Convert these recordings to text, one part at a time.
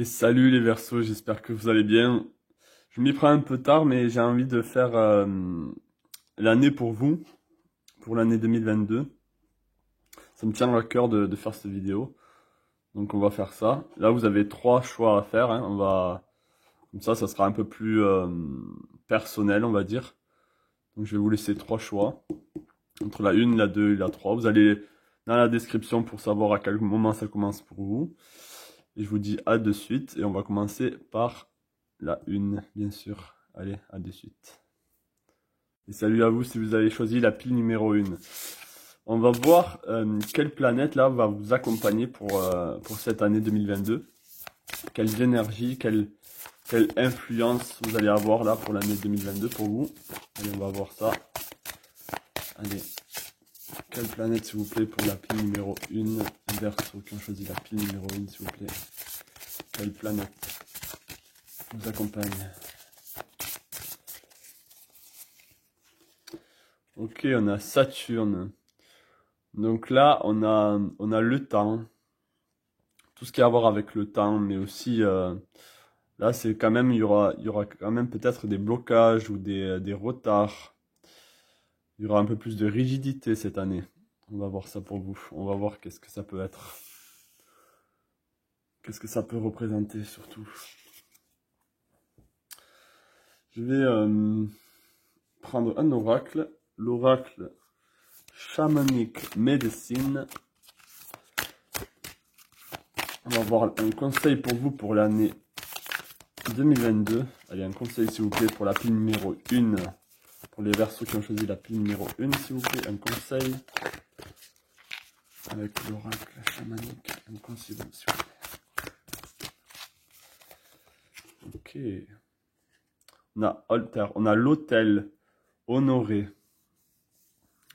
Et salut les Verseaux, j'espère que vous allez bien. Je m'y prends un peu tard, mais j'ai envie de faire l'année pour vous, pour l'année 2022. Ça me tient à cœur de faire cette vidéo. Donc on va faire ça. Là, vous avez trois choix à faire, hein. Comme ça sera un peu plus personnel, on va dire. Donc je vais vous laisser trois choix. Entre la 1, la 2 et la 3. Vous allez dans la description pour savoir à quel moment ça commence pour vous. Et je vous dis à de suite. Et on va commencer par la 1, bien sûr. Allez, à de suite. Et salut à vous si vous avez choisi la pile numéro 1. On va voir quelle planète là va vous accompagner pour cette année 2022. Quelles énergies, quelle influence vous allez avoir là pour l'année 2022 pour vous. Allez, on va voir ça. Allez, quelle planète s'il vous plaît pour la pile numéro 1. Verseau qui ont choisi la pile numéro 1 s'il vous plaît. Quelle planète vous accompagne? Ok, on a Saturne. Donc là, on a le temps. Tout ce qui a à voir avec le temps, mais aussi là, c'est quand même, il y aura quand même peut-être des blocages ou des retards. Il y aura un peu plus de rigidité cette année. On va voir ça pour vous. On va voir qu'est-ce que ça peut être. Qu'est-ce que ça peut représenter surtout. Je vais prendre un oracle. L'oracle Shamanic Medicine. On va voir un conseil pour vous pour l'année 2022. Allez, un conseil s'il vous plaît pour la pile numéro 1. Pour les Verseaux qui ont choisi la pile numéro 1, s'il vous plaît, un conseil. Avec l'oracle chamanique, un conseil, s'il vous plaît. Ok. On a l'autel. Honorer.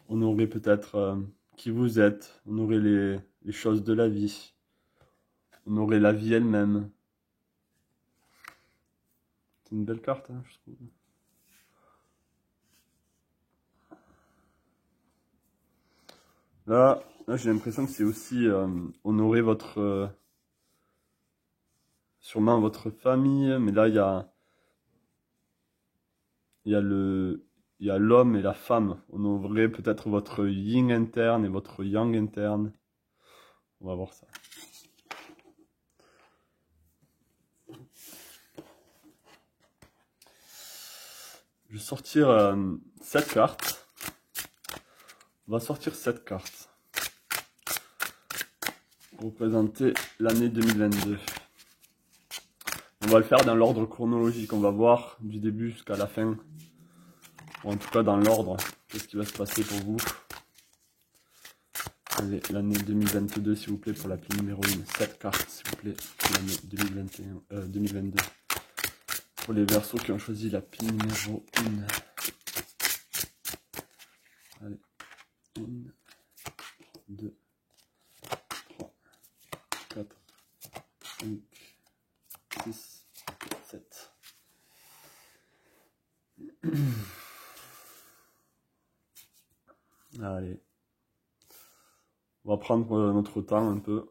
Honorer peut-être qui vous êtes. Honorer les choses de la vie. Honorer la vie elle-même. C'est une belle carte, hein, je trouve. Là j'ai l'impression que c'est aussi honorer votre... sûrement votre famille, mais là, il y a l'homme et la femme. Honorer peut-être votre yin interne et votre yang interne. On va voir ça. Je vais sortir cette carte. On va sortir cette carte pour représenter l'année 2022. On va le faire dans l'ordre chronologique. On va voir du début jusqu'à la fin. Ou en tout cas dans l'ordre. Qu'est-ce qui va se passer pour vous. Allez, l'année 2022 s'il vous plaît pour la pile numéro 1. Cette carte s'il vous plaît pour l'année 2022. Pour les Verseaux qui ont choisi la pile numéro 1. Allez, 1, 2, 3, 4, 5, 6, 7. Allez. On va prendre notre temps un peu.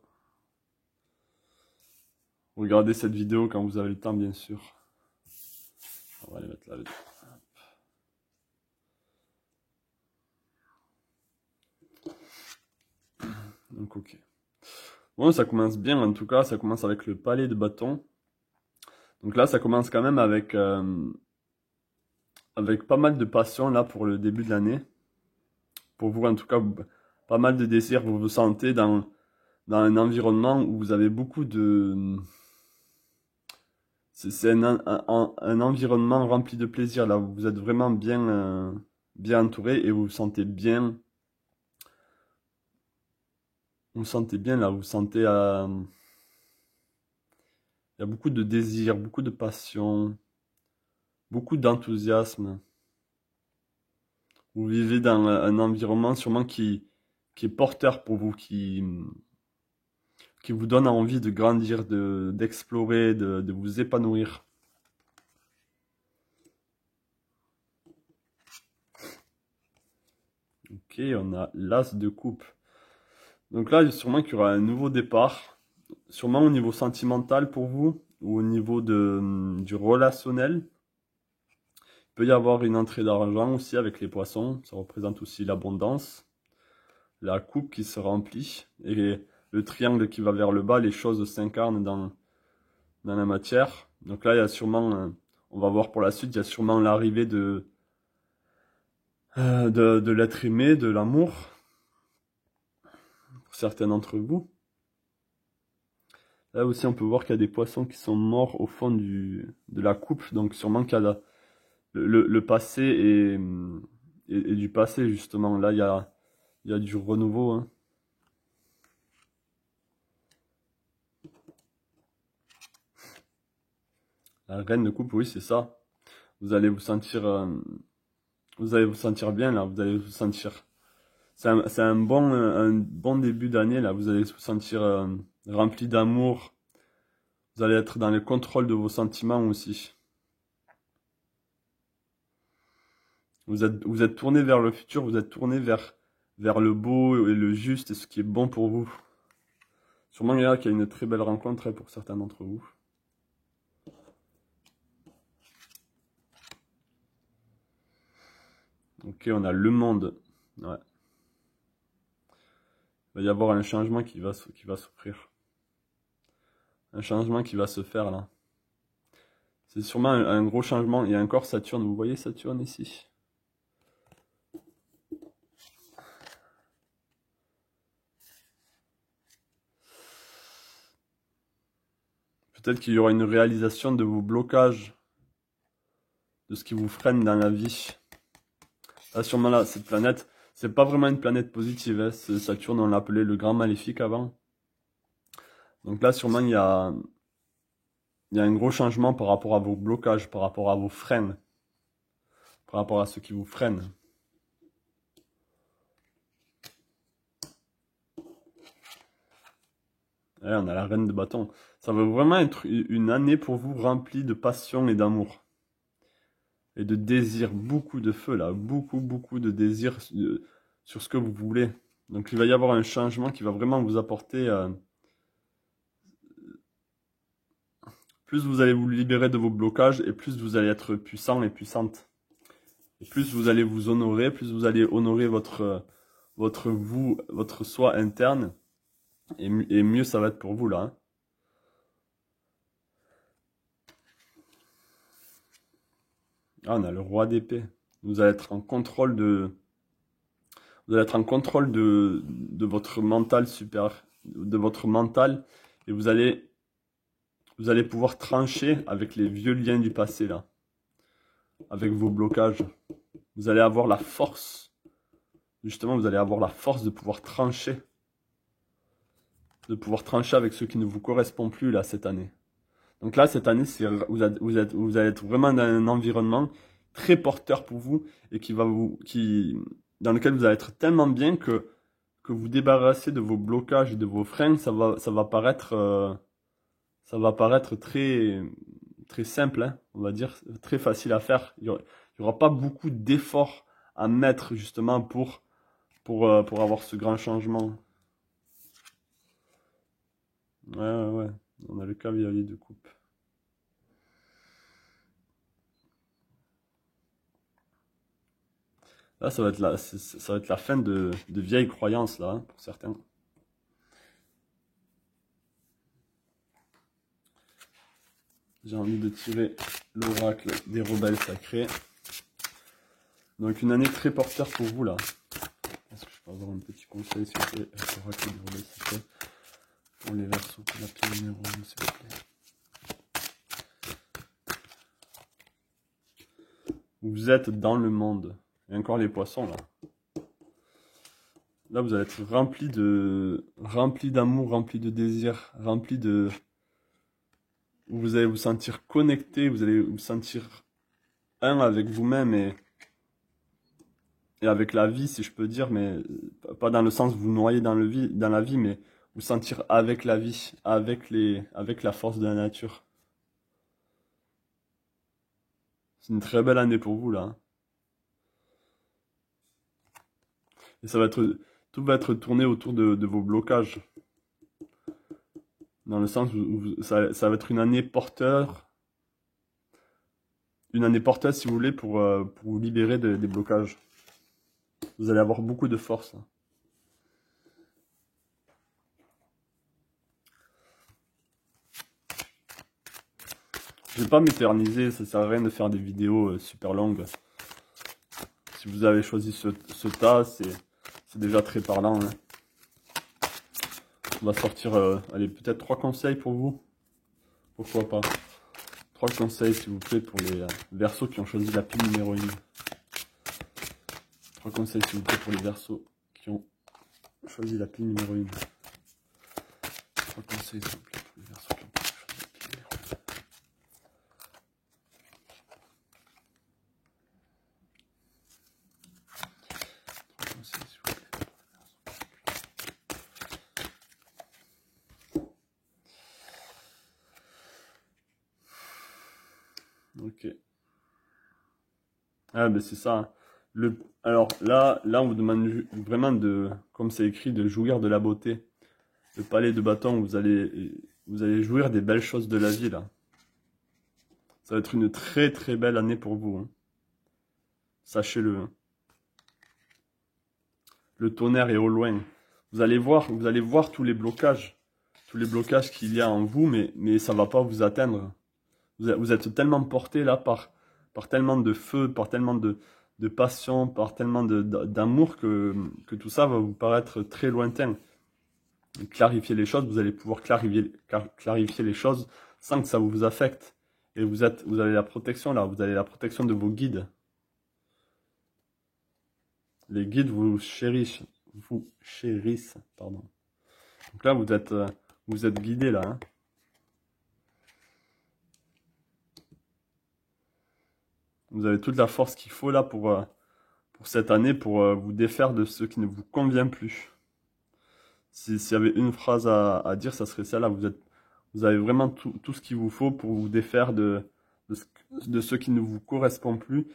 Regardez cette vidéo quand vous avez le temps, bien sûr. On va les mettre là. Donc, ok. Bon, ça commence bien, en tout cas. Ça commence avec le palais de bâton. Donc là, ça commence quand même avec pas mal de passion, là, pour le début de l'année. Pour vous, en tout cas, pas mal de désirs. Vous vous sentez dans un environnement où vous avez beaucoup de... C'est un environnement rempli de plaisir, là, où vous êtes vraiment bien entouré et vous vous sentez bien. Vous vous sentez bien, là, vous vous sentez... il y a beaucoup de désir, beaucoup de passion, beaucoup d'enthousiasme. Vous vivez dans un environnement sûrement qui est porteur pour vous, qui vous donne envie de grandir, d'explorer, de vous épanouir. Ok, on a l'As de coupe. Donc là, sûrement qu'il y aura un nouveau départ. Sûrement au niveau sentimental pour vous. ou au niveau du relationnel. Il peut y avoir une entrée d'argent aussi avec les poissons. Ça représente aussi l'abondance. La coupe qui se remplit. Et le triangle qui va vers le bas, les choses s'incarnent dans la matière. Donc là, il y a sûrement, on va voir pour la suite, il y a sûrement l'arrivée de l'être aimé, de l'amour, pour certains d'entre vous. Là aussi, on peut voir qu'il y a des poissons qui sont morts au fond de la coupe. Donc sûrement qu'il y a le passé et du passé, justement. Là, il y a du renouveau, hein. La reine de coupe, oui, c'est ça. Vous allez vous sentir, bien, là. Vous allez vous sentir. C'est un bon début d'année, là. Vous allez vous sentir rempli d'amour. Vous allez être dans le contrôle de vos sentiments aussi. Vous êtes tourné vers le futur, vous êtes tourné vers le beau et le juste et ce qui est bon pour vous. Sûrement, il y a une très belle rencontre, hein, pour certains d'entre vous. Ok, on a le monde. Ouais. Il va y avoir un changement qui va s'offrir. Un changement qui va se faire là. C'est sûrement un gros changement. Il y a encore Saturne. Vous voyez Saturne ici? Peut-être qu'il y aura une réalisation de vos blocages, de ce qui vous freine dans la vie. Là, sûrement là, cette planète, c'est pas vraiment une planète positive, hein. Saturne, on l'appelait le grand maléfique avant. Donc là, sûrement, il y a un gros changement par rapport à vos blocages, par rapport à vos freins, par rapport à ce qui vous freine. Et on a la reine de bâton. Ça va vraiment être une année pour vous remplie de passion et d'amour. Et de désir, beaucoup de feu là, beaucoup de désir sur ce que vous voulez. Donc il va y avoir un changement qui va vraiment vous apporter... plus vous allez vous libérer de vos blocages et plus vous allez être puissant et puissante. Et plus vous allez vous honorer, plus vous allez honorer votre vous, votre soi interne. Et mieux ça va être pour vous là, hein. Ah, on a le roi d'épée. Vous allez être en contrôle de votre mental super, de votre mental, et vous allez pouvoir trancher avec les vieux liens du passé là, avec vos blocages. Vous allez avoir la force, justement, vous allez avoir la force de pouvoir trancher avec ce qui ne vous correspond plus là cette année. Donc là, cette année, vous allez être vraiment dans un environnement très porteur pour vous et dans lequel vous allez être tellement bien que vous débarrassez de vos blocages et de vos freins. Ça va paraître très, très simple, hein, on va dire, très facile à faire. Il y aura pas beaucoup d'efforts à mettre justement pour avoir ce grand changement. Ouais. On a le cavalier de coupe. Là, ça va être la fin de vieilles croyances, là, hein, pour certains. J'ai envie de tirer l'oracle des rebelles sacrés. Donc, une année très porteur pour vous, là. Est-ce que je peux avoir un petit conseil, s'il vous plaît, l'oracle des rebelles sacrés pour les versos, pour la pierre numéro 1, s'il vous plaît. Vous êtes dans le monde. Et encore les poissons, là. Là, vous allez être rempli d'amour, rempli de désir, vous allez vous sentir connecté, vous allez vous sentir un avec vous-même et avec la vie, si je peux dire, mais pas dans le sens vous noyer dans la vie, mais vous sentir avec la vie, avec la force de la nature. C'est une très belle année pour vous, là, hein. Et tout va être tourné autour de vos blocages. Dans le sens où ça va être une année porteur. Une année porteuse, si vous voulez, pour vous libérer des blocages. Vous allez avoir beaucoup de force. Je vais pas m'éterniser, ça sert à rien de faire des vidéos super longues. Si vous avez choisi ce tas, c'est déjà très parlant. Hein. On va sortir, allez, peut-être 3 conseils pour vous. Pourquoi pas. 3 conseils, s'il vous plaît, pour les Verseaux qui ont choisi la pile numéro 1. 3 conseils, s'il vous plaît, pour les Verseaux qui ont choisi la pile numéro 1. 3 conseils, s'il vous plaît, pour les Verseaux qui ont choisi la pile numéro 1. 3 conseils, s'il vous plaît. Ok. Ah ben c'est ça. Alors là, on vous demande vraiment de, comme c'est écrit, de jouir de la beauté. Le palais de bâton, vous allez jouir des belles choses de la vie là. Ça va être une très très belle année pour vous. Hein. Sachez-le. Hein. Le tonnerre est au loin. Vous allez voir tous les blocages qu'il y a en vous, mais ça va pas vous atteindre. Vous êtes tellement porté là par tellement de feu, par tellement de passion, par tellement d'amour que tout ça va vous paraître très lointain. Clarifier les choses, vous allez pouvoir clarifier les choses sans que ça vous affecte. Et vous avez la protection là, vous avez la protection de vos guides. Les guides vous chérissent, pardon. Donc là, vous êtes guidé là. Hein. Vous avez toute la force qu'il faut là pour cette année, pour vous défaire de ce qui ne vous convient plus. S'il y avait une phrase à dire, ça serait celle-là. Vous avez vraiment tout ce qu'il vous faut pour vous défaire de ce qui ne vous correspond plus.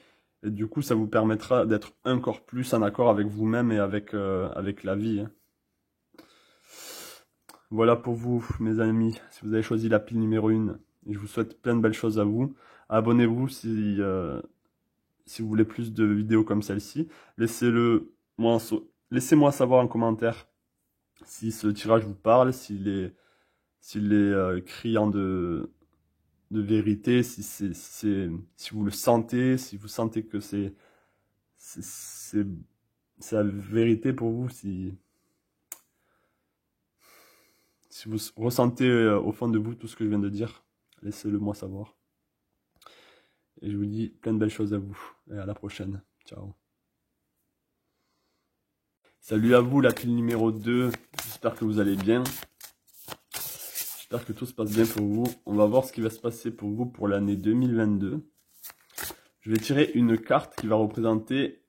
Et du coup, ça vous permettra d'être encore plus en accord avec vous-même et avec la vie. Hein. Voilà pour vous, mes amis, si vous avez choisi la pile numéro 1. Et je vous souhaite plein de belles choses à vous. Abonnez-vous si vous voulez plus de vidéos comme celle-ci. Laissez-moi savoir en commentaire si ce tirage vous parle, s'il est criant de vérité, si vous le sentez, si vous sentez que c'est la vérité pour vous, si vous ressentez au fond de vous tout ce que je viens de dire, laissez-le moi savoir. Et je vous dis plein de belles choses à vous. Et à la prochaine. Ciao. Salut à vous, la pile numéro 2. J'espère que vous allez bien. J'espère que tout se passe bien pour vous. On va voir ce qui va se passer pour vous pour l'année 2022. Je vais tirer une carte qui va représenter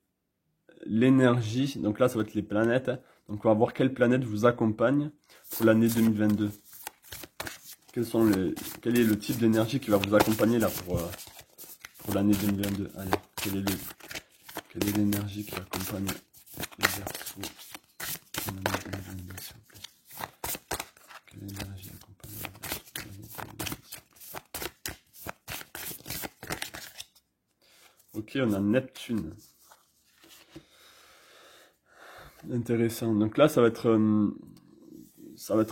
l'énergie. Donc là, ça va être les planètes. Donc on va voir quelle planète vous accompagne pour l'année 2022. Quel est le type d'énergie qui va vous accompagner là pour l'année 2022. Allez, quelle est l'énergie qui accompagne les Verseaux pour l'année 2022, s'il vous plaît. Quelle énergie accompagne les Verseaux pour l'année 2022, s'il vous plaît. Ok, on a Neptune. Intéressant. Donc là, ça va être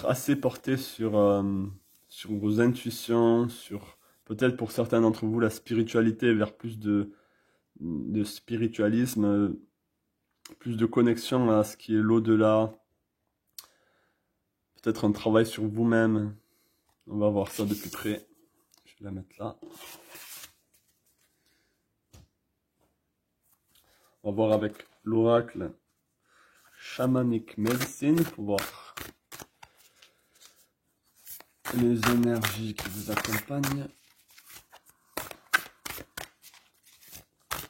assez porté sur vos intuitions, sur peut-être pour certains d'entre vous la spiritualité, vers plus de spiritualisme, plus de connexion à ce qui est l'au-delà. Peut-être un travail sur vous-même. On va voir ça de plus près. Je vais la mettre là. On va voir avec l'oracle Shamanic Medicine pour voir les énergies qui vous accompagnent.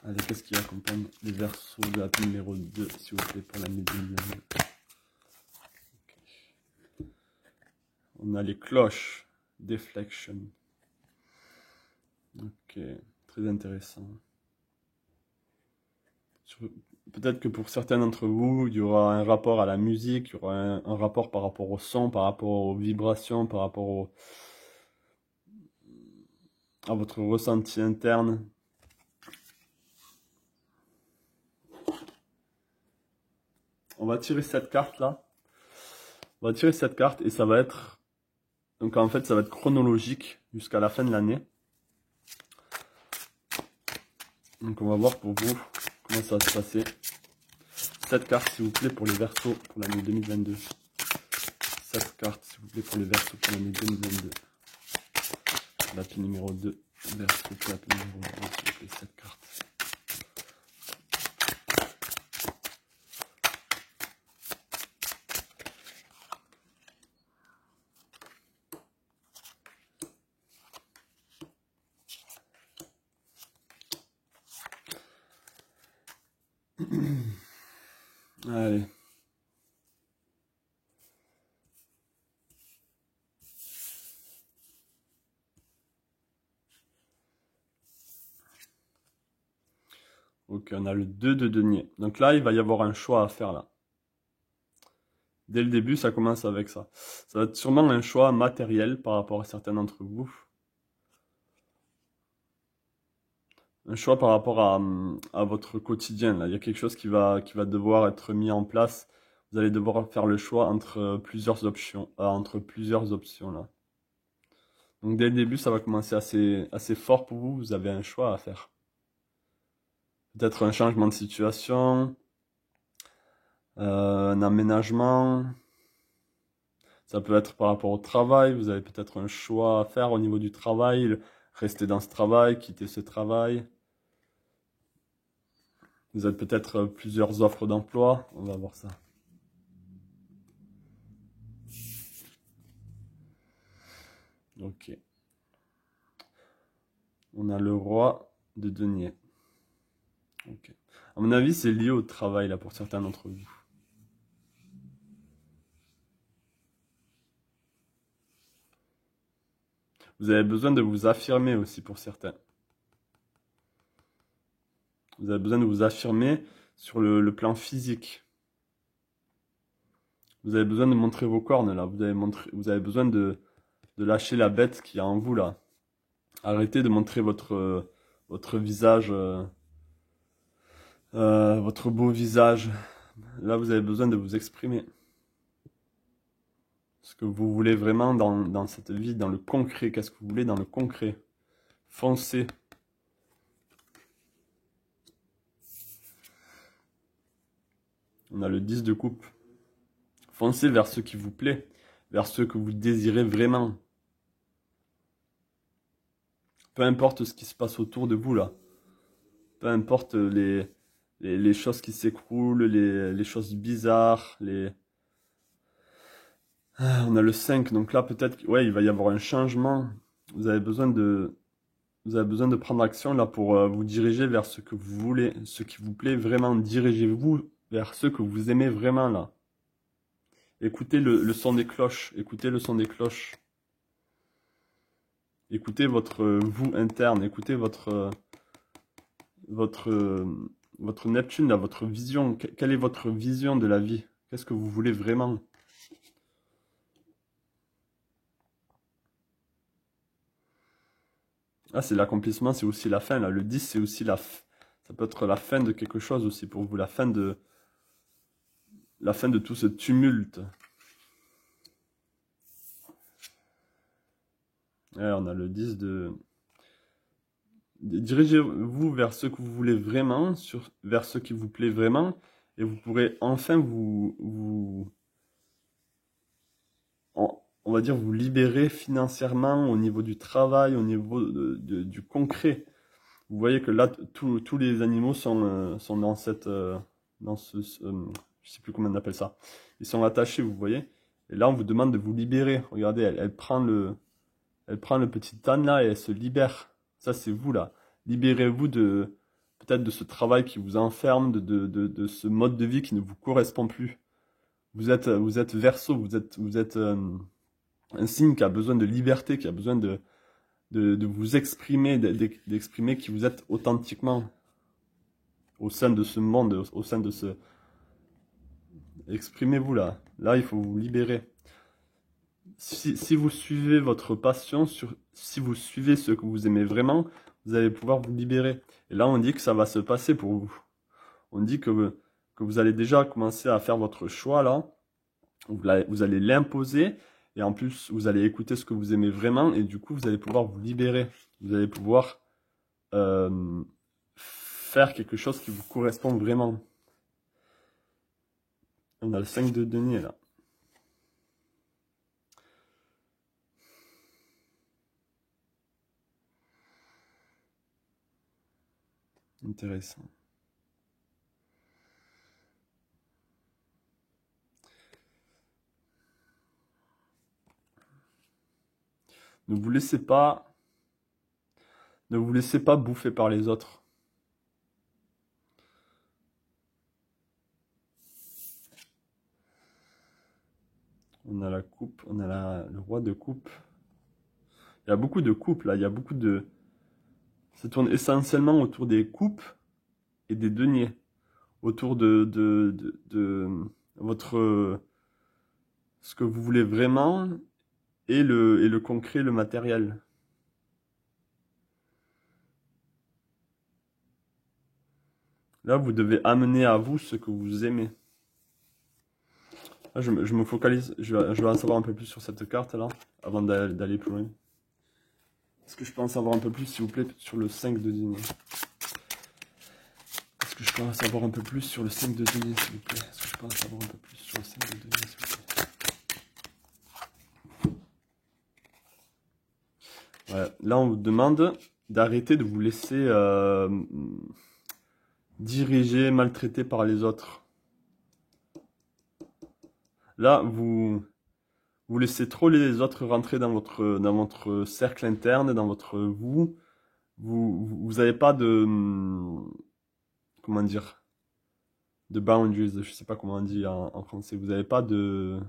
Allez, qu'est-ce qui accompagne les Verseaux de la numéro 2, s'il vous plaît, pour l'année 2022. Okay. On a les cloches, Deflection. Ok, très intéressant. peut-être que pour certains d'entre vous, il y aura un rapport à la musique, il y aura un rapport par rapport au son, par rapport aux vibrations, par rapport à votre ressenti interne. On va tirer cette carte là. On va tirer cette carte et ça va être... Donc en fait, ça va être chronologique jusqu'à la fin de l'année. Donc on va voir pour vous comment ça va se passer. Cette carte, s'il vous plaît, pour les Verseaux pour l'année 2022. Cette carte, s'il vous plaît, pour les Verseaux pour l'année 2022. Lapis numéro 2. Verseau, lapis numéro 2, s'il vous plaît, cette carte. Allez. Ok, on a le 2 de denier. Donc là, il va y avoir un choix à faire là. Dès le début, ça commence avec ça. Ça va être sûrement un choix matériel par rapport à certains d'entre vous. Un choix par rapport à votre quotidien. Là. Il y a quelque chose qui va devoir être mis en place. Vous allez devoir faire le choix entre plusieurs options. Là. Donc dès le début, ça va commencer assez fort pour vous. Vous avez un choix à faire. Peut-être un changement de situation, un aménagement. Ça peut être par rapport au travail. Vous avez peut-être un choix à faire au niveau du travail. Rester dans ce travail, quitter ce travail. Vous avez peut-être plusieurs offres d'emploi. On va voir ça. Ok. On a le roi de denier. Ok. À mon avis, c'est lié au travail, là, pour certains d'entre vous. Vous avez besoin de vous affirmer aussi pour certains. Vous avez besoin de vous affirmer sur le plan physique. Vous avez besoin de montrer vos cornes, là. Vous avez besoin de lâcher la bête qui est en vous, là. Arrêtez de montrer votre visage, votre beau visage. Là, vous avez besoin de vous exprimer. Ce que vous voulez vraiment dans cette vie, dans le concret. Qu'est-ce que vous voulez dans le concret? Foncez. On a le 10 de coupe. Foncez vers ce qui vous plaît, vers ce que vous désirez vraiment. Peu importe ce qui se passe autour de vous là. Peu importe les choses qui s'écroulent, les choses bizarres, on a le 5, donc là peut-être, ouais, il va y avoir un changement. Vous avez besoin de prendre action là pour vous diriger vers ce que vous voulez, ce qui vous plaît vraiment. Dirigez-vous vers ce que vous aimez vraiment là. Écoutez le son des cloches, écoutez le son des cloches. Écoutez votre vous interne, écoutez votre Neptune, là, votre vision. Quelle est votre vision de la vie? Qu'est-ce que vous voulez vraiment? Ah, c'est l'accomplissement, c'est aussi la fin, là. Le 10, c'est aussi ça peut être la fin de quelque chose aussi pour vous, la fin de tout ce tumulte. Ouais, on a le 10 de... Dirigez-vous vers ce que vous voulez vraiment, vers ce qui vous plaît vraiment, et vous pourrez enfin on va dire, vous libérer financièrement au niveau du travail, au niveau du concret. Vous voyez que là, tous les animaux sont dans je sais plus comment on appelle ça. Ils sont attachés, vous voyez. Et là, on vous demande de vous libérer. Regardez, elle prend le petit âne là et elle se libère. Ça, c'est vous là. Libérez-vous peut-être de ce travail qui vous enferme, de ce mode de vie qui ne vous correspond plus. Vous êtes Verseau, vous êtes un signe qui a besoin de liberté, qui a besoin de vous exprimer, d'exprimer qui vous êtes authentiquement. au sein de ce monde, au sein de ce... Exprimez-vous là. Là, il faut vous libérer. Si vous suivez votre passion, si vous suivez ce que vous aimez vraiment, vous allez pouvoir vous libérer. Et là, on dit que ça va se passer pour vous. On dit que vous allez déjà commencer à faire votre choix là. Vous allez l'imposer. Et en plus, vous allez écouter ce que vous aimez vraiment. Et du coup, vous allez pouvoir vous libérer. Vous allez pouvoir faire quelque chose qui vous correspond vraiment. On a le 5 de denier là. Intéressant. Ne vous laissez pas bouffer par les autres. On a la coupe, on a le roi de coupe. Il y a beaucoup de coupes là, il y a beaucoup de... Ça tourne essentiellement autour des coupes et des deniers. Autour de votre... ce que vous voulez vraiment et le concret, le matériel. Là, vous devez amener à vous ce que vous aimez. Là, je me focalise, je vais en savoir un peu plus sur cette carte là, avant d'aller plus loin. Est-ce que je peux en savoir un peu plus, s'il vous plaît, sur le 5 de denier? Est-ce que je peux en savoir un peu plus sur le 5 de denier, s'il vous plaît? Est-ce que je peux en savoir un peu plus sur le 5 de denier, s'il vous plaît? Ouais, là, on vous demande d'arrêter de vous laisser diriger, maltraiter par les autres. Là, vous laissez trop les autres rentrer dans votre cercle interne, dans votre vous. Vous n'avez pas de... comment dire? De boundaries, je sais pas comment on dit en français. Vous n'avez pas de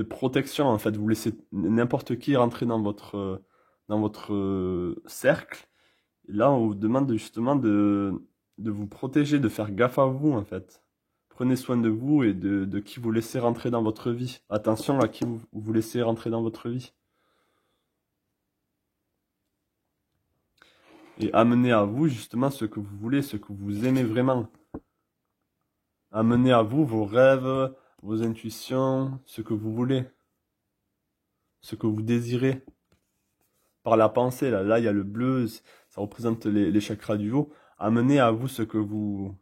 protection, en fait. Vous laissez n'importe qui rentrer dans votre cercle. Et là, on vous demande justement de vous protéger, de faire gaffe à vous, en fait. Prenez soin de vous et de qui vous laissez rentrer dans votre vie. Attention à qui vous laissez rentrer dans votre vie. Et amenez à vous justement ce que vous voulez, ce que vous aimez vraiment. Amenez à vous vos rêves, vos intuitions, ce que vous voulez. Ce que vous désirez. Par la pensée, là il y a le bleu, ça représente les chakras du haut. Amenez à vous ce que vous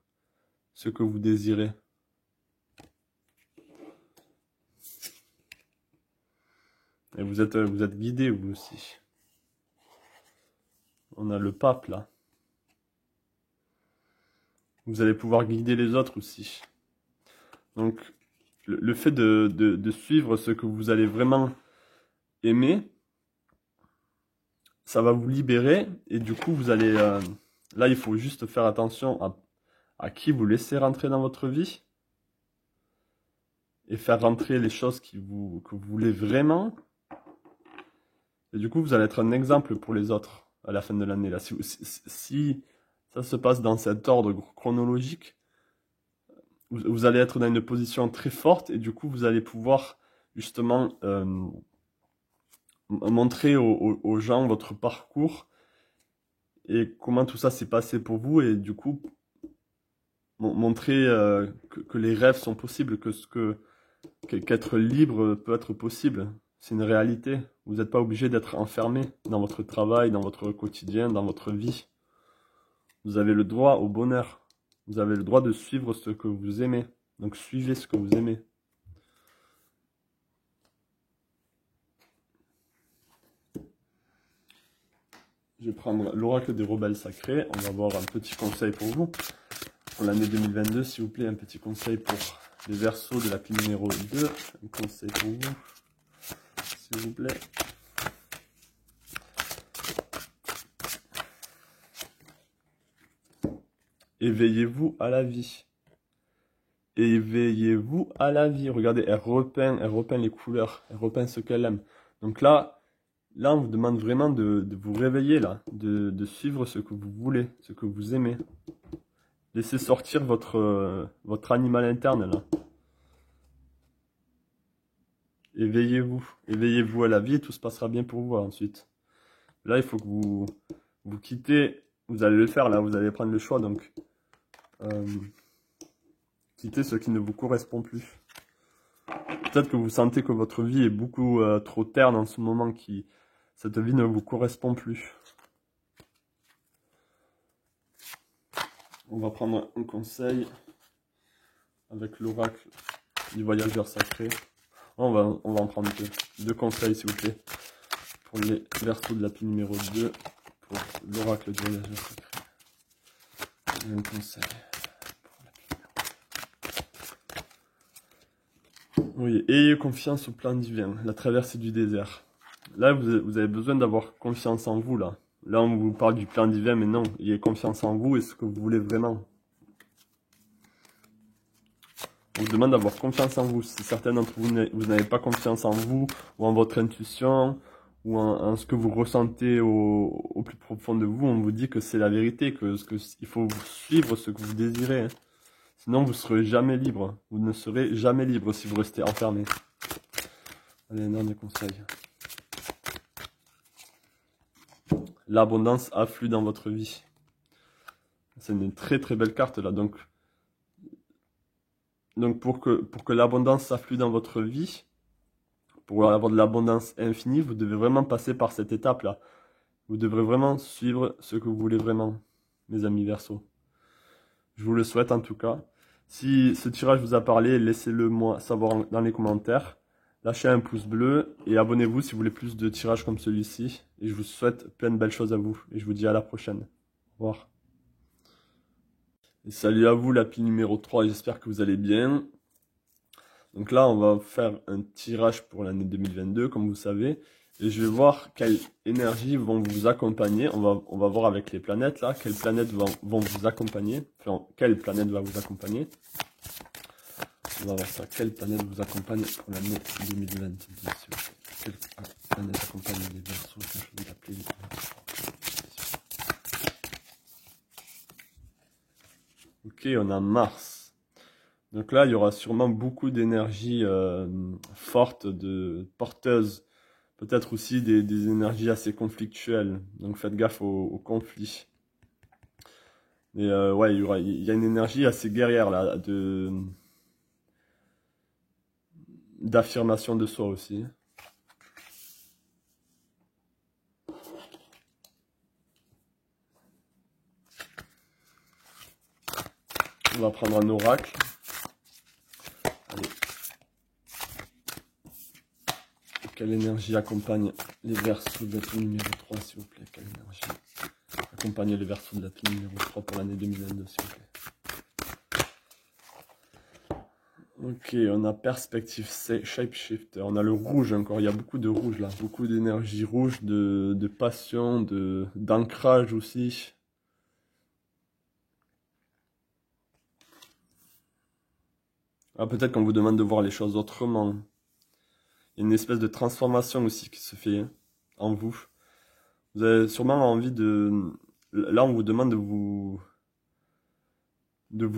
désirez. Et vous êtes guidé, vous aussi. On a le pape, là. Vous allez pouvoir guider les autres aussi. Donc, le fait de suivre ce que vous allez vraiment aimer, ça va vous libérer. Et du coup, vous allez... là, il faut juste faire attention à qui vous laissez rentrer dans votre vie. Et faire rentrer les choses que vous voulez vraiment. Et du coup, vous allez être un exemple pour les autres à la fin de l'année. Là, si ça se passe dans cet ordre chronologique, vous allez être dans une position très forte et du coup, vous allez pouvoir justement montrer aux gens votre parcours et comment tout ça s'est passé pour vous et du coup, montrer que les rêves sont possibles, qu'être libre peut être possible. C'est une réalité. Vous n'êtes pas obligé d'être enfermé dans votre travail, dans votre quotidien, dans votre vie. Vous avez le droit au bonheur. Vous avez le droit de suivre ce que vous aimez. Donc suivez ce que vous aimez. Je vais prendre l'oracle des rebelles sacrés. On va avoir un petit conseil pour vous. Pour l'année 2022, s'il vous plaît, un petit conseil pour les Verseaux de la pile numéro 2. Un conseil pour vous. S'il vous plaît. Éveillez-vous à la vie. Éveillez-vous à la vie. Regardez, elle repeint les couleurs. Elle repeint ce qu'elle aime. Donc là, on vous demande vraiment de vous réveiller, là. De suivre ce que vous voulez, ce que vous aimez. Laissez sortir votre animal interne, là. Éveillez-vous. Éveillez-vous à la vie et tout se passera bien pour vous ensuite. Là, il faut que vous quittez. Vous allez le faire, là. Vous allez prendre le choix, donc. Quittez ce qui ne vous correspond plus. Peut-être que vous sentez que votre vie est beaucoup trop terne en ce moment, cette vie ne vous correspond plus. On va prendre un conseil avec l'oracle du voyageur sacré. On va en prendre deux conseils, s'il vous plaît, pour les versos de la pile numéro 2, pour l'oracle du voyageur sacré. Un conseil. Oui, ayez confiance au plan divin, la traversée du désert. Là, vous avez besoin d'avoir confiance en vous, là. Là, on vous parle du plan divin, mais non, ayez confiance en vous et ce que vous voulez vraiment. On vous demande d'avoir confiance en vous. Si certains d'entre vous, vous n'avez pas confiance en vous, ou en votre intuition, ou en ce que vous ressentez au plus profond de vous, on vous dit que c'est la vérité, il faut suivre ce que vous désirez. Hein. Sinon, vous ne serez jamais libre. Vous ne serez jamais libre si vous restez enfermé. Allez, un dernier conseil. L'abondance afflue dans votre vie. C'est une très très belle carte là. Donc pour que l'abondance afflue dans votre vie, pour avoir de l'abondance infinie, vous devez vraiment passer par cette étape là. Vous devrez vraiment suivre ce que vous voulez vraiment, mes amis Verseau. Je vous le souhaite en tout cas. Si ce tirage vous a parlé, laissez-le moi savoir dans les commentaires. Lâchez un pouce bleu et abonnez-vous si vous voulez plus de tirages comme celui-ci. Et je vous souhaite plein de belles choses à vous. Et je vous dis à la prochaine. Au revoir. Et salut à vous la pile numéro 3, j'espère que vous allez bien. Donc là, on va faire un tirage pour l'année 2022, comme vous savez. Et je vais voir quelles énergies vont vous accompagner. On va voir avec les planètes là, quelles planètes vont vous accompagner. Enfin, quelle planète va vous accompagner. On va voir ça. Quelle planète vous accompagne pour l'année 2022. Quelle planète accompagne les Verseaux? Je vais l'appeler. Ok, on a Mars. Donc là, il y aura sûrement beaucoup d'énergie forte, porteuse. Peut-être aussi des énergies assez conflictuelles. Donc faites gaffe aux conflits. Mais ouais, il y a une énergie assez guerrière là, d'affirmation de soi aussi. On va prendre un oracle. Allez. Quelle énergie accompagne les Verseaux de la pile numéro 3, s'il vous plaît? Quelle énergie accompagne les Verseaux de la pile numéro 3 pour l'année 2022, s'il vous plaît? Ok, on a perspective shapeshifter. On a le rouge encore. Il y a beaucoup de rouge là. Beaucoup d'énergie rouge, de passion, d'ancrage aussi. Ah, peut-être qu'on vous demande de voir les choses autrement. Il y a une espèce de transformation aussi qui se fait en vous. Vous avez sûrement envie de... Là, on vous demande de vous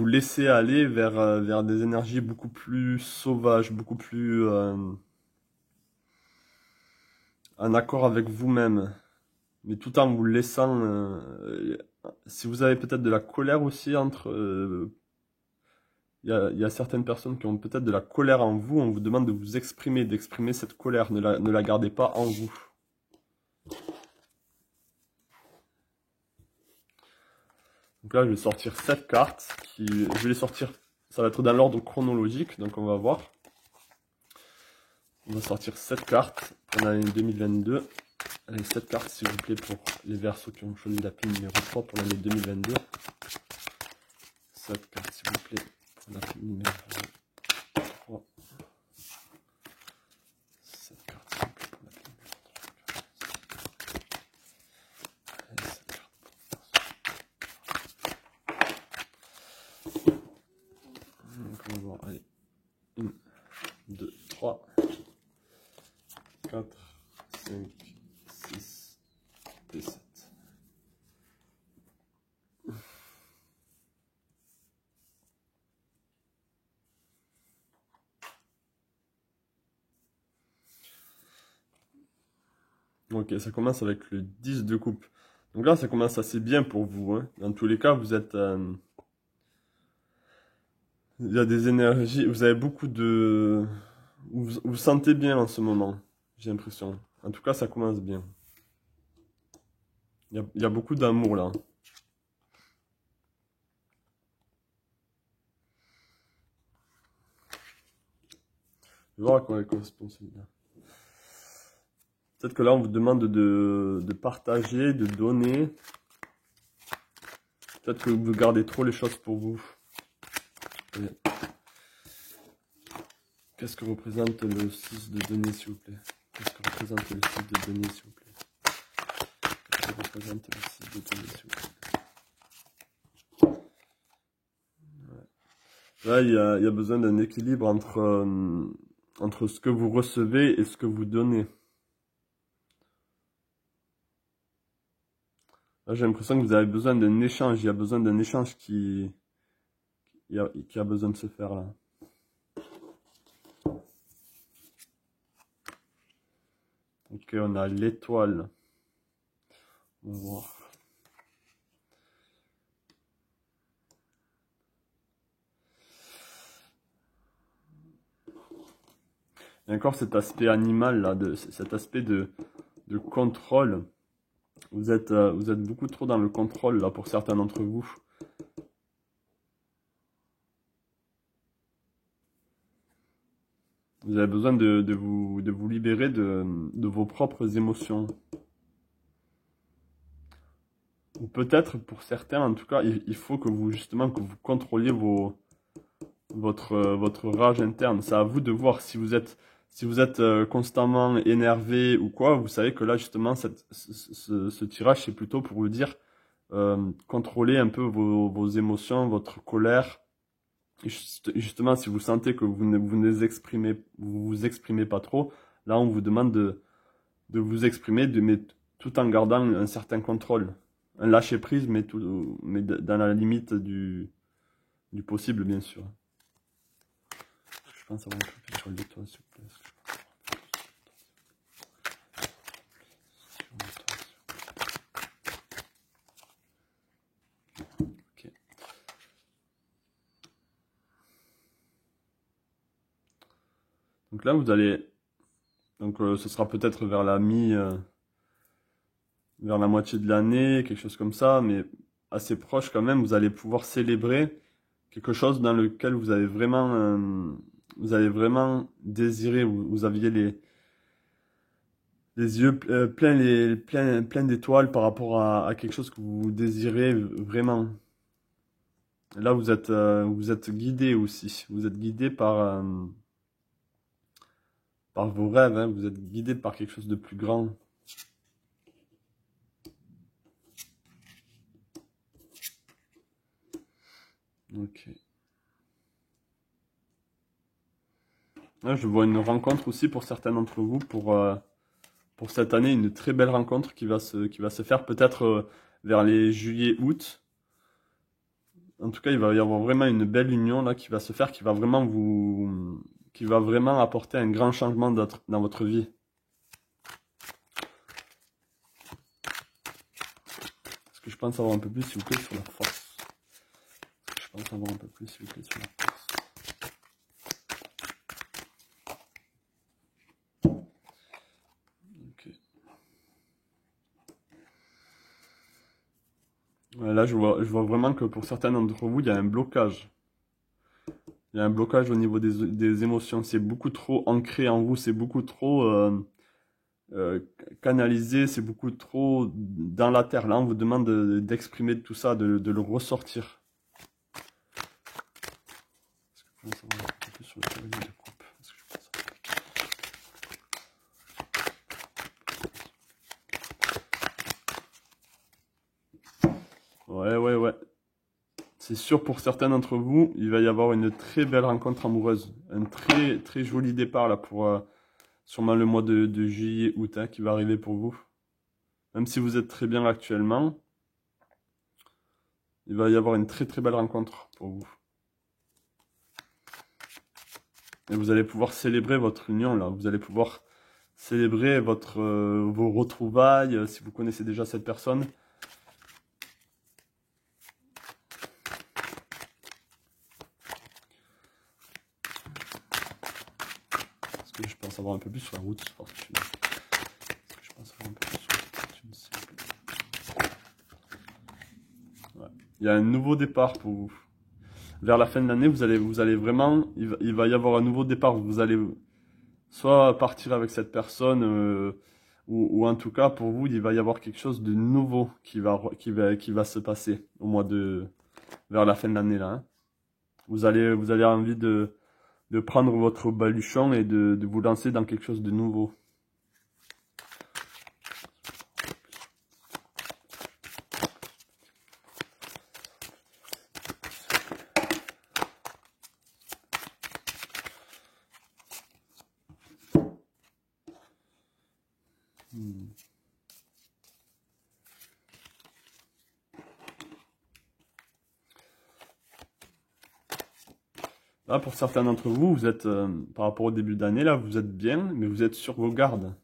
laisser aller vers des énergies beaucoup plus sauvages, beaucoup plus en accord avec vous-même. Mais tout en vous laissant... si vous avez peut-être de la colère aussi il y a certaines personnes qui ont peut-être de la colère en vous, on vous demande de vous exprimer, d'exprimer cette colère, ne la gardez pas en vous. Donc là, je vais sortir 7 cartes, je vais les sortir, ça va être dans l'ordre chronologique, donc on va voir. On va sortir 7 cartes pour l'année 2022. Allez, 7 cartes s'il vous plaît pour les Verseaux qui ont choisi la pile numéro 3 pour l'année 2022. 7 cartes s'il vous plaît pour la pile numéro 3. 7 cartes s'il vous plaît pour la pile numéro 3. Allez, 7 cartes pour donc on va voir, allez. 1, 2, 3, 4, 5, 6 et 7. Ok, ça commence avec le 10 de coupe. Donc là, ça commence assez bien pour vous, hein. Dans tous les cas, vous êtes... il y a des énergies, vous avez beaucoup de... Vous vous sentez bien en ce moment, j'ai l'impression. En tout cas, ça commence bien. Il y a beaucoup d'amour là. Je vais voir à quoi elle correspond celui-là. Peut-être que là, on vous demande de partager, de donner. Peut-être que vous gardez trop les choses pour vous. Qu'est-ce que représente le 6 de denier, s'il vous plaît? Qu'est-ce que représente le 6 de denier, s'il vous plaît? Qu'est-ce que représente le 6 de denier, s'il vous plaît? Là, il y a besoin d'un équilibre entre ce que vous recevez et ce que vous donnez. Là, j'ai l'impression que vous avez besoin d'un échange. Il y a besoin d'un échange qui a besoin de se faire là. Ok, on a l'étoile. On va voir. Il y a encore cet aspect animal là, cet aspect de contrôle. Vous êtes beaucoup trop dans le contrôle là pour certains d'entre vous. Vous avez besoin de vous libérer de vos propres émotions. Ou peut-être pour certains, en tout cas, il faut que vous justement que vous contrôliez votre rage interne. C'est à vous de voir si vous êtes constamment énervé ou quoi. Vous savez que là justement ce tirage c'est plutôt pour vous dire contrôler un peu vos émotions, votre colère. Et justement, si vous sentez que vous ne vous exprimez pas trop, là on vous demande de vous exprimer, mais tout en gardant un certain contrôle. Un lâcher prise, mais dans la limite du possible, bien sûr. Je pense avoir un peu plus sur l'étoile, s'il vous plaît. Ok. Donc là, vous allez... Donc ce sera peut-être vers vers la moitié de l'année, quelque chose comme ça, mais assez proche quand même. Vous allez pouvoir célébrer quelque chose dans lequel vous avez vraiment désiré. Vous aviez les yeux pleins d'étoiles par rapport à quelque chose que vous désirez vraiment. Là, vous êtes guidé aussi. Vous êtes guidé par vos rêves, hein. Vous êtes guidé par quelque chose de plus grand. Ok. Là, je vois une rencontre aussi pour certains d'entre vous pour cette année, une très belle rencontre qui va se faire peut-être vers les juillet-août. En tout cas, il va y avoir vraiment une belle union là qui va se faire, qui va vraiment apporter un grand changement dans votre vie. Est-ce que je pense avoir un peu plus, s'il vous plaît, sur la force? Je pense avoir un peu plus, s'il vous plaît, sur la force. Ok. Là, je vois vraiment que pour certains d'entre vous, il y a un blocage. Il y a un blocage au niveau des émotions. C'est beaucoup trop ancré en vous. C'est beaucoup trop canalisé. C'est beaucoup trop dans la terre. Là, on vous demande d'exprimer tout ça, de le ressortir. Est-ce que je pense avoir un peu plus sur le cavalier de coupe? Est-ce que je pense avoir... Ouais. C'est sûr pour certains d'entre vous, il va y avoir une très belle rencontre amoureuse. Un très très joli départ là pour sûrement le mois de juillet-août hein, qui va arriver pour vous. Même si vous êtes très bien actuellement, il va y avoir une très très belle rencontre pour vous. Et vous allez pouvoir célébrer votre union là. Vous allez pouvoir célébrez vos retrouvailles, si vous connaissez déjà cette personne. Est-ce que je pense avoir un peu plus sur la route fortune? Est-ce que je pense avoir un peu plus sur la route fortune, s'il vous plaît? Ouais. Il y a un nouveau départ pour vous. Vers la fin de l'année, vous allez vraiment, il va y avoir un nouveau départ. Vous allez soit partir avec cette personne, ou en tout cas pour vous, il va y avoir quelque chose de nouveau qui va se passer au vers la fin de l'année là. Hein. Vous allez avoir envie de prendre votre baluchon et de vous lancer dans quelque chose de nouveau. Là, pour certains d'entre vous, vous êtes, par rapport au début d'année, là, vous êtes bien, mais vous êtes sur vos gardes.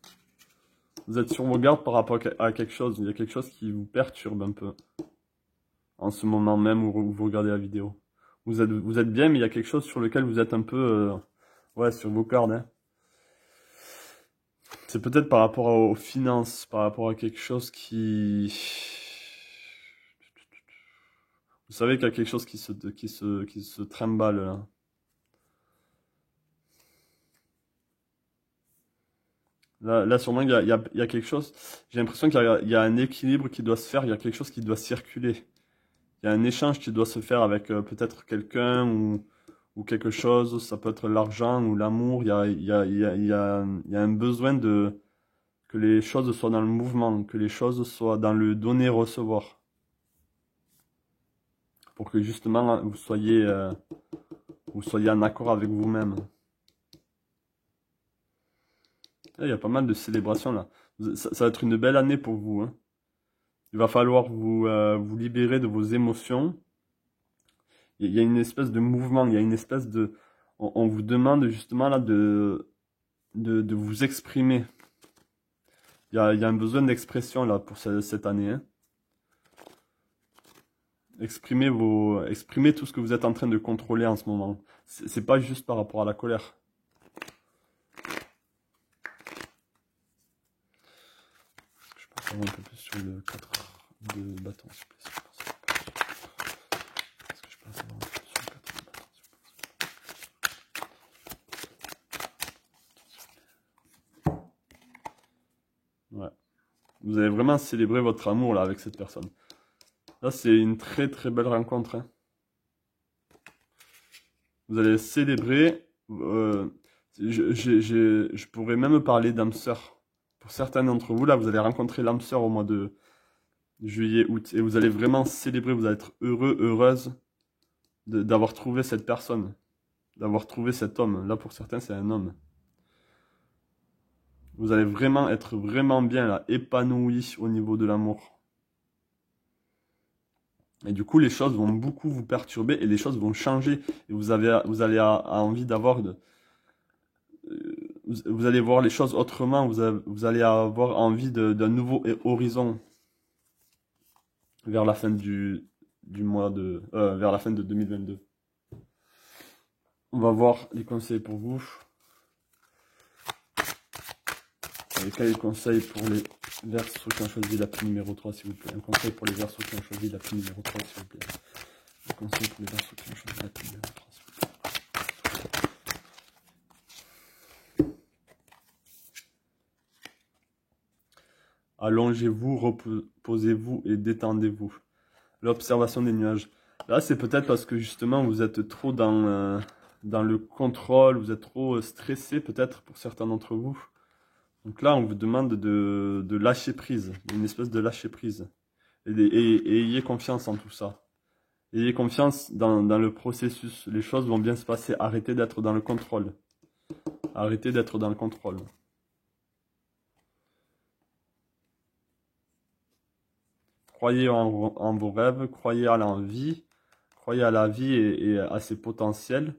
Vous êtes sur vos gardes par rapport à quelque chose. Il y a quelque chose qui vous perturbe un peu. En ce moment même où vous regardez la vidéo. Vous êtes bien, mais il y a quelque chose sur lequel vous êtes un peu, ouais, sur vos gardes. Hein. C'est peut-être par rapport aux finances, par rapport à quelque chose qui... Vous savez qu'il y a quelque chose qui se trimballe là. Là, sûrement, il y a quelque chose. J'ai l'impression qu'il y a un équilibre qui doit se faire, il y a quelque chose qui doit circuler. Il y a un échange qui doit se faire avec peut-être quelqu'un ou quelque chose. Ça peut être l'argent ou l'amour. Il y a un besoin que les choses soient dans le mouvement, que les choses soient dans le donner-recevoir. Pour que justement vous soyez en accord avec vous-même. Il y a pas mal de célébrations là. Ça va être une belle année pour vous. Hein. Il va falloir vous libérer de vos émotions. Il y a une espèce de mouvement, il y a une espèce de... On vous demande justement là de vous exprimer. Il y a un besoin d'expression là pour cette année. Hein. Exprimez tout ce que vous êtes en train de contrôler en ce moment. C'est pas juste par rapport à la colère. Je pense avoir un peu plus sur le 4 de bâton, s'il vous plaît. Est-ce que je pense avoir un peu plus sur le 4 de bâton, s'il vous plaît. Ouais. Vous allez vraiment célébrer votre amour là avec cette personne. Là, c'est une très très belle rencontre. Hein. Vous allez célébrer. Je pourrais même parler d'âme sœur. Pour certains d'entre vous, là, vous allez rencontrer l'âme sœur au mois de juillet, août. Et vous allez vraiment célébrer. Vous allez être heureux, heureuse d'avoir trouvé cette personne. D'avoir trouvé cet homme. Là, pour certains, c'est un homme. Vous allez vraiment être vraiment bien là, épanoui au niveau de l'amour. Et du coup, les choses vont beaucoup vous perturber et les choses vont changer. Et vous allez envie d'avoir vous allez voir les choses autrement. Vous allez avoir envie d'un nouveau horizon vers la fin vers la fin de 2022. On va voir les conseils pour vous. Quel conseil pour les Verseaux qui ont choisi l'appli numéro 3, s'il vous plaît. Un conseil pour les Verseaux qui ont choisi l'appli numéro 3, s'il vous plaît. Un conseil pour les Verseaux qui ont choisi l'appli numéro 3, s'il vous plaît. Allongez-vous, reposez-vous et détendez-vous. L'observation des nuages. Là, c'est peut-être parce que justement, vous êtes trop dans le contrôle, vous êtes trop stressé peut-être pour certains d'entre vous. Donc là, on vous demande de lâcher prise, une espèce de lâcher prise. Et ayez confiance en tout ça. Ayez confiance dans le processus. Les choses vont bien se passer. Arrêtez d'être dans le contrôle. Arrêtez d'être dans le contrôle. Croyez en vos rêves, croyez à l'envie, croyez à la vie et à ses potentiels.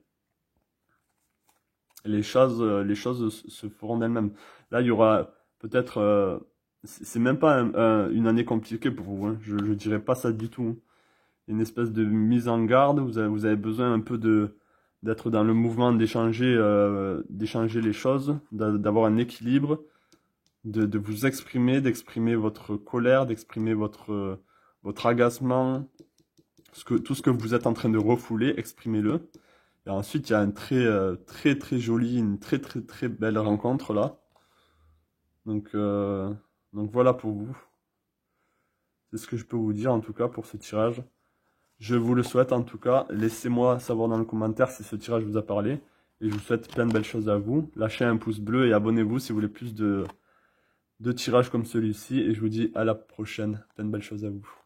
les choses se feront d'elles-mêmes. Là, il y aura peut-être, c'est même pas une année compliquée pour vous, hein. Je dirais pas ça du tout, hein. Une espèce de mise en garde. Vous avez besoin un peu d'être dans le mouvement d'échanger les choses, d'avoir un équilibre, de vous exprimer, d'exprimer votre colère, d'exprimer votre agacement, tout ce que vous êtes en train de refouler, exprimez-le. Et ensuite, il y a très joli, une très belle rencontre là. Donc, euh, donc voilà pour vous. C'est ce que je peux vous dire en tout cas pour ce tirage. Je vous le souhaite en tout cas. Laissez-moi savoir dans le commentaire si ce tirage vous a parlé. Et je vous souhaite plein de belles choses à vous. Lâchez un pouce bleu et abonnez-vous si vous voulez plus de tirages comme celui-ci. Et je vous dis à la prochaine. Plein de belles choses à vous.